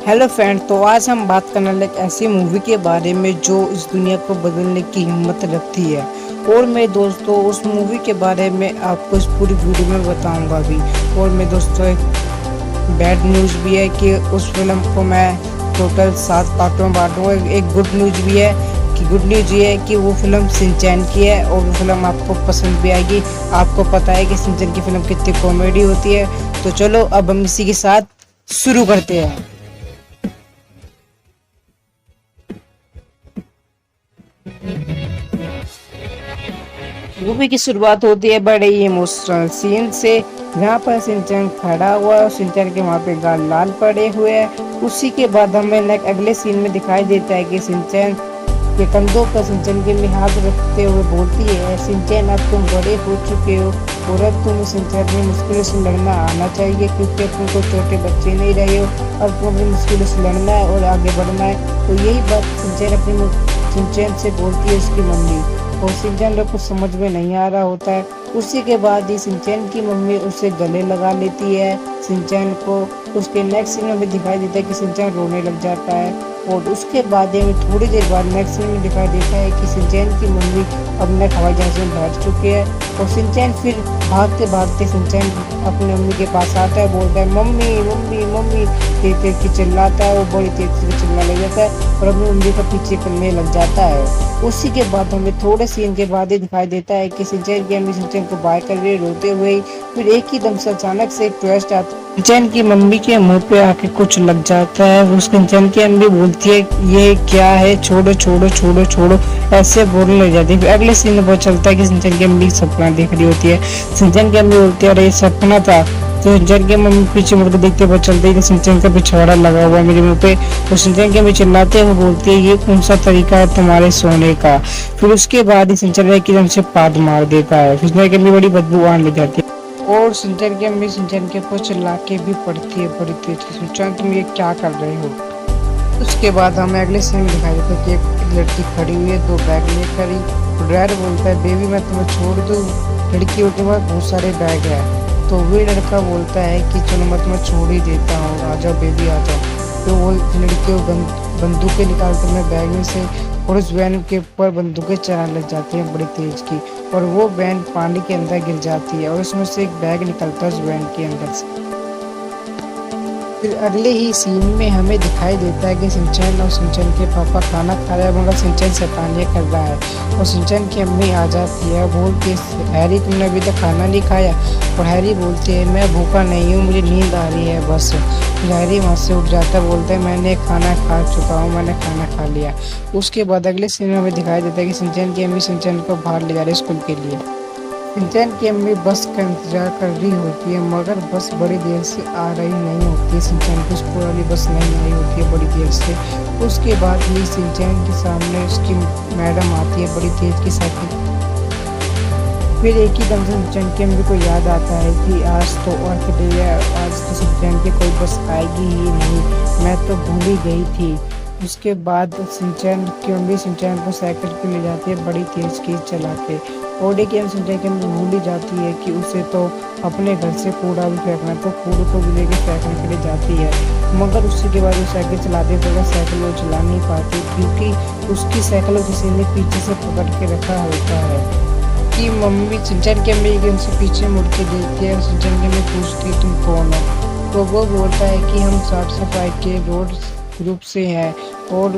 Hello friend, तो आज हम बात करने लगे एक ऐसी मूवी के बारे में जो इस दुनिया को बदलने की हिम्मत रखती है। और मेरे दोस्तों, उस मूवी के बारे में आपको इस पूरी वीडियो में बताऊंगा भी। और मेरे दोस्तों, एक बैड न्यूज़ भी है कि उस फिल्म को मैं टोटल 7 पार्टों में बांटूंगा। एक गुड न्यूज़ भी है कि गुड न्यूज़ ये है कि वो फिल्म शिनचैन की है और वो फिल्म आपको पसंद भी आएगी। आपको पता है कि शिनचैन की फिल्म कितनी कॉमेडी होती है। तो चलो अब हम इसी के साथ शुरू करते हैं। मूवी की शुरुआत होती है बड़े ही इमोशनल सीन से, जहाँ पर शिनचैन खड़ा हुआ है और शिनचैन के वहाँ पे गाल लाल पड़े हुए हैं। उसी के बाद हमें अगले सीन में दिखाई देता है कि शिनचैन के कंधों पर शिनचैन के लिए हाथ रखते हुए बोलती है, शिनचैन अब तुम बड़े हो चुके हो और अब तुम्हें शिनचैन में मुश्किलों से लड़ना आना चाहिए, क्योंकि तुम को छोटे बच्चे नहीं रहे हो और तुम्हें मुश्किलों से लड़ना है और आगे बढ़ना है। तो यही बात शिनचैन से बोलती है उसकी मम्मी, और शिनचैन को कुछ समझ में नहीं आ रहा होता है। उसी के बाद ही शिनचैन की मम्मी उसे गले लगा लेती है शिनचैन को। उसके नेक्स्ट सीन में दिखाई देता है कि शिनचैन रोने लग जाता है। और उसके बाद हमें थोड़ी देर बाद नेक्स्ट सीन में दिखाई देता है कि शिनचैन की मम्मी अपने हवाई जहाज में बैठ चुके हैं और शिनचैन फिर भागते भागते शिनचैन अपनी मम्मी के पास आता है, बोलता है मम्मी मम्मी मम्मी, तेज तेज की चिल्लाता है। वो बड़ी तेज से चिल्लाने लग जाता है और अपनी मम्मी का पीछे करने लग जाता है। उसी के बाद हमें थोड़े सीन के बाद ही दिखाई देता है कि शिनचैन की मम्मी शिनचैन को बाय कर रही है रोते हुए। फिर एक ही दम से अचानक से एक ट्विस्ट आता है, शिनचैन की मम्मी के मुंह पे आके कुछ लग जाता है। वो शिनचैन की मम्मी बोलती है ये क्या है, छोड़ो छोड़ो छोड़ो छोड़ो, ऐसे बोलने लग जाती है। अगले सीन में पता चलता है कि शिनचैन की मम्मी सपना देख रही होती है। शिनचैन की मम्मी बोलती है अरे ये सपना था। तो शिनचैन की मम्मी पीछे मुड़ के देखते पता चलता है कि शिनचैन का पिछवाड़ा लगा हुआ है मेरे मुंह पे। तो शिनचैन की मम्मी चिल्लाते हुए बोलती है ये कौन सा तरीका है तुम्हारे सोने का। फिर उसके बाद ही शिनचैन एकदम से पाद मार देता है। शिनचैन की मम्मी बड़ी बदबू आने लग जाती है और शिनचैन की मम्मी शिनचैन के ऊपर चिल्ला के भी पड़ती है बड़ी तेज। शिनचैन तुम ये क्या कर रहे हो। उसके बाद हमें अगले सीन में दिखाई देता है कि एक लड़की खड़ी हुई है 2 बैग लेकर ही। ड्राइवर बोलता है बेबी मैं तुम्हें छोड़ दूँ, लड़की के पास बहुत सारे बैग है। तो वही लड़का बोलता है कि चलो मैं तुम्हें छोड़ ही देता हूँ, आ जाओ बेबी आ जाओ। तो वो लड़की बंदूकें निकालते अपने बैग में से और उस वैन के ऊपर बंदूकें चलाने लग जाती हैं बड़ी तेज की, और वो वैन पानी के अंदर गिर जाती है और उसमें से एक बैग निकलता है उस वैन के अंदर से। फिर अगले ही सीन में हमें दिखाई देता है कि शिनचैन और शिनचैन के पापा खाना खा रहे हैं, मगर शिनचैन शैतानियाँ कर रहा है। और शिनचैन की अम्मी आ जाती है, बोलती है हैरी तुमने अभी तक खाना नहीं खाया। और हैरी बोलते है मैं भूखा नहीं हूँ, मुझे नींद आ रही है बस। फिर हैरी वहाँ से उठ जाता है, बोलता है मैंने खाना खा चुका हूँ, मैंने खाना खा लिया। उसके बाद अगले सीन में हमें दिखाई देता है कि शिनचैन की अम्मी शिनचैन को बाहर ले जा रही है स्कूल के लिए। शिनचैन की अम्मी बस का इंतजार कर रही होती है, मगर बस बड़ी देर से आ रही नहीं होती है। शिनचैन की स्कूल वाली बस नहीं आई होती है बड़ी देर से। उसके बाद ही शिनचैन के सामने उसकी मैडम आती है बड़ी तेज की साइकिल। फिर एक ही दम से शिनचैन की अम्मी को याद आता है कि आज तो अर्थ डे है, आज तो शिनचैन की कोई बस आएगी ही नहीं, मैं तो भूल ही गई थी। उसके बाद शिनचैन की अम्मी शिनचैन को साइकिल पे ले जाती है बड़ी तेज की चला के। और एक शिनचैन की अम्मी भूल ही जाती है कि उसे तो अपने घर से कूड़ा भी फेंकना है, तो कूड़े को भी लेके फेंकने के लिए जाती है। मगर उसी के बाद वो साइकिल चलाते हुए साइकिल वो चला नहीं पाती, क्योंकि उसकी साइकिल को किसी ने पीछे से पकड़ के रखा होता है। कि मम्मी शिनचैन की अम्मी उनसे पीछे मुड़ के देखती है और शिनचैन की अम्मी पूछती है तुम कौन हो। तो वो बोलता है कि हम साफ सफाई के रोड ग्रुप से हैं, और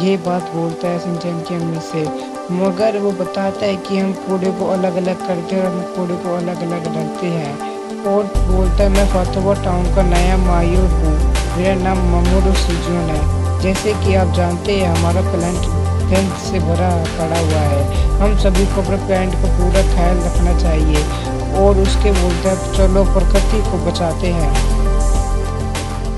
ये बात बोलता है शिनचैन की अम्मी से। मगर वो बताता है कि हम कूड़े को अलग अलग करते हैं और हम कूड़े को अलग अलग रखते हैं। और बोलता है मैं फातोबा टाउन का नया मायूर हूँ, मेरा नाम मामूर सिजून है। जैसे कि आप जानते हैं हमारा प्लांट गंद से भरा पड़ा हुआ है, हम सभी को अपने प्लांट का पूरा ख्याल रखना चाहिए। और उसके बोलते हैं चलो प्रकृति को बचाते हैं।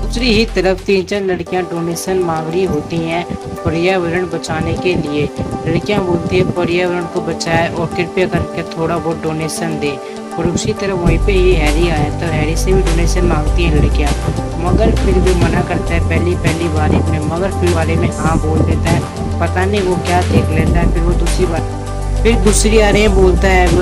दूसरी ही तरफ 3-4 लड़कियां डोनेशन मांग रही होती हैं पर्यावरण बचाने के लिए। लड़कियां बोलती है पर्यावरण को बचाए और कृपया करके थोड़ा बहुत डोनेशन दे। और उसी तरह वहीं पे ही हैरी आया, तो हैरी से भी डोनेशन मांगती हैं लड़कियां, मगर फिर भी मना करता है पहली बारी में। मगर फिर वाले में हाँ बोल देता है, पता नहीं वो क्या देख लेता है। फिर वो दूसरी बार फिर दूसरी आ रही है, बोलता है वो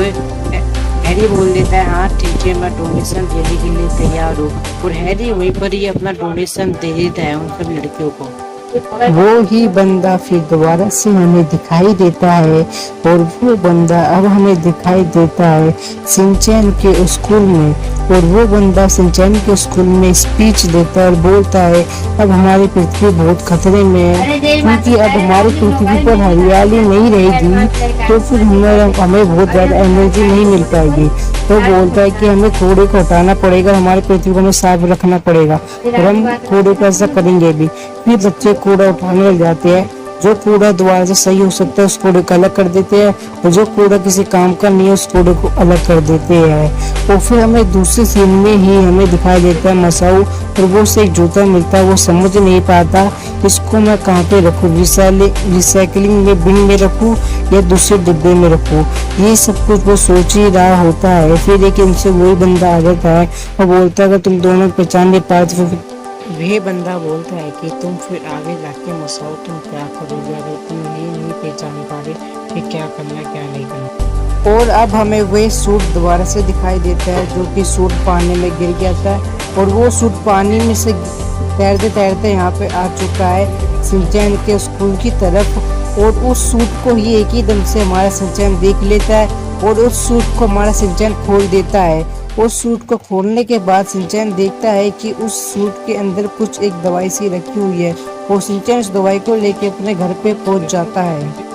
हैरी बोल देता है हाँ ठीक है, मैं डोनेशन देने के लिए तैयार हूँ। और हैरी वहीं पर ही अपना डोनेशन दे देता है उन सब लड़कियों को। वो ही बंदा फिर दोबारा से हमें दिखाई देता है, और वो बंदा अब हमें दिखाई देता है सिंचैन के स्कूल में। और वो बंदा सिंचैन के स्कूल में स्पीच देता है और बोलता है अब हमारी पृथ्वी बहुत खतरे में है, क्योंकि अब हमारी पृथ्वी पर हरियाली नहीं रहेगी तो फिर हमें बहुत ज़्यादा एनर्जी नहीं मिल पाएगी। तो बोलता है कि हमें कूड़े को हटाना पड़ेगा, हमारी पृथ्वी को हमें साफ रखना पड़ेगा, और हम कूड़े को ऐसा करेंगे भी। फिर बच्चे कूड़ा उठाने लग जाते हैं। जो कूड़ा दोबारा से सही हो सकता है उस कूड़े को अलग कर देते हैं, और जो कूड़ा किसी काम का नहीं है उस कूड़े को अलग कर देते हैं। और फिर हमें दूसरे सीन में ही हमें दिखाई देता है मसाऊ, और वो उसे एक जूता मिलता है। वो समझ नहीं पाता इसको मैं कहाँ पे रखूँ, रिसाइकलिंग में बिन में रखूँ या दूसरे डिब्बे में रखूँ। ये सब कुछ वो सोच ही रहा होता है। फिर एक इनसे वही बंदा आ जाता है और बोलता है अगर तुम दोनों पहचान नहीं पाए तो फिर वह बंदा बोलता है कि तुम फिर आगे जाके मसाओ, तुम क्या करोगे अगर तुम ये नहीं पहचान पा रहे कि क्या करना क्या नहीं करना। और अब हमें वह सूट दोबारा से दिखाई देता है जो कि सूट पानी में गिर गया था, और वो सूट पानी में से तैरते तैरते यहाँ पे आ चुका है सिंचैन के स्कूल की तरफ। और उस सूट को ही एक ही दम से हमारा सिंचैन देख लेता है, और उस सूट को हमारा सिंचैन खोल देता है। उस सूट को खोलने के बाद सिंचैन देखता है कि उस सूट के अंदर कुछ एक दवाई सी रखी हुई है, और सिंचैन उस दवाई को लेके अपने घर पे पहुंच जाता है।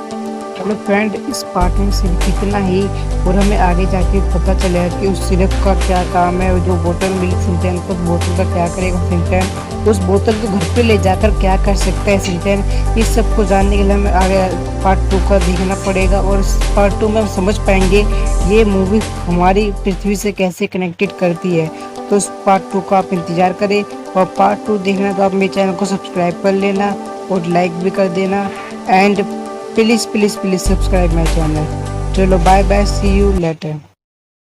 हेलो फ्रेंड, इस पार्ट में सिर्फ इतना ही, और हमें आगे जाके पता चलेगा कि उस सिरप का क्या काम है। जो बोतल मिली सिंचैन को, उस बोतल का क्या करेगा सिंचैन, उस बोतल को घर पे ले जाकर क्या कर सकता है सिंचैन। इस सब को जानने के लिए हमें आगे पार्ट 2 का देखना पड़ेगा, और इस पार्ट 2 में हम समझ पाएंगे ये मूवी हमारी पृथ्वी से कैसे कनेक्टेड करती है। तो इस पार्ट 2 का आप इंतज़ार करें, और पार्ट 2 देखना तो आप मेरे चैनल को सब्सक्राइब कर लेना और लाइक भी कर देना, and please please please subscribe my channel. चलो bye bye, see you letter.